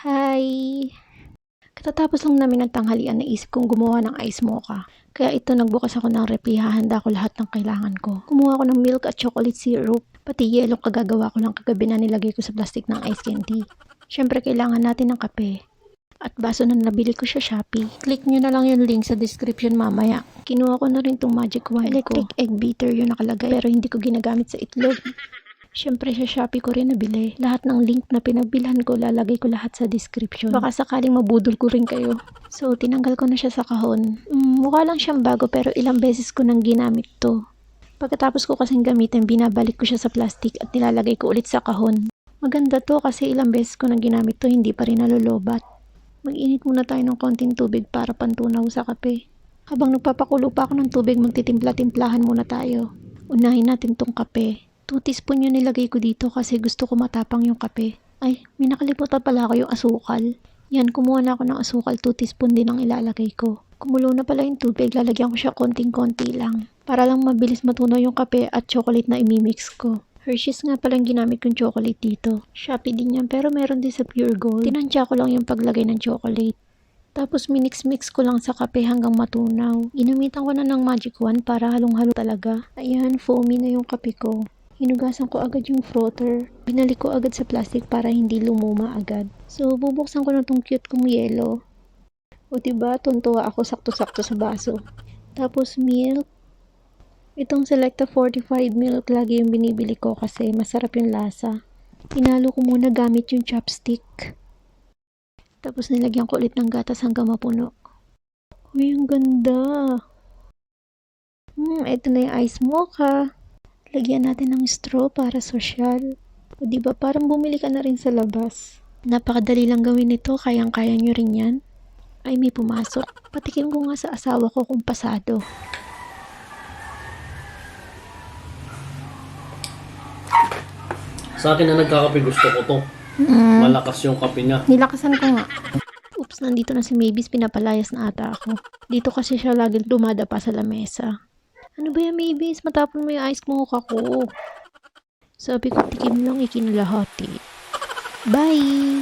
Hi! Katatapos lang namin ng tanghalian, naisip kong gumawa ng ice mocha. Kaya ito, nagbukas ako ng ref, hahanda ko lahat ng kailangan ko. Kumuha ko ng milk at chocolate syrup, pati yelo kagagawa ko lang kagabi na nilagay ko sa plastic ng ice candy. Syempre, kailangan natin ng kape. At baso na nabili ko sa Shopee. Click nyo na lang yung link sa description mamaya. Kinuha ko na rin tong magic wand ko. Electric egg beater yung nakalagay, pero hindi ko ginagamit sa itlog. Siyempre sa Shopee ko rin nabili. Lahat ng link na pinagbilhan ko, lalagay ko lahat sa description. Baka sakaling mabudol ko rin kayo. So, tinanggal ko na siya sa kahon. Mukha lang siyang bago pero ilang beses ko nang ginamit to. Pagkatapos ko kasing gamitin, binabalik ko siya sa plastic at nilalagay ko ulit sa kahon. Maganda to kasi ilang beses ko nang ginamit to, hindi pa rin nalulobat. Mag-init muna tayo ng konting tubig para pantunaw sa kape. Habang nagpapakulo pa ako ng tubig, magtitimpla-timplahan muna tayo. Unahin natin tong kape. 2 teaspoon yung nilagay ko dito kasi gusto ko matapang yung kape. Ay, may nakalimutan pala ako yung asukal. Yan, kumuha na ako ng asukal. 2 teaspoon din ang ilalagay ko. Kumulo na pala yung tubig, lalagyan ko siya konting-konti lang. Para lang mabilis matunaw yung kape at chocolate na imimix ko. Hershey's nga palang ginamit kong chocolate dito. Shopee din yan, pero meron din sa Pure Gold. Tinansya ko lang yung paglagay ng chocolate. Tapos minix-mix ko lang sa kape hanggang matunaw. Ginamitan ko na ng magic wand para halong-halo talaga. Ayan, foamy na yung kape ko. Hinugasan ko agad yung frother. Binalik ko agad sa plastic para hindi lumuma agad. So, bubuksan ko na tong cute kong yelo. O diba, tuntua ako sakto-sakto sa baso. Tapos milk. Itong Selecta fortified milk lagi yung binibili ko kasi masarap yung lasa. Tinalo ko muna gamit yung chopstick. Tapos nilagyan ko ulit ng gatas hanggang mapuno. Uy, ang ganda! Ito na yung ice mocha. Lagyan natin ng straw para sosyal. O diba, parang bumili ka na rin sa labas. Napakadali lang gawin ito, kayang-kaya nyo rin yan. Ay, may pumasok. Patikim ko nga sa asawa ko kung pasado. Sa akin na nagkakape, gusto ko to. Malakas yung kape niya. Nilakasan ko nga. Oops, nandito na si Mavis, pinapalayas na ata ako. Dito kasi siya laging dumadapa sa lamesa. Ano ba yan, Mavis? Matapon mo yung ice mocha ko. Sabi ko, tikim lang ikinalahati. Bye!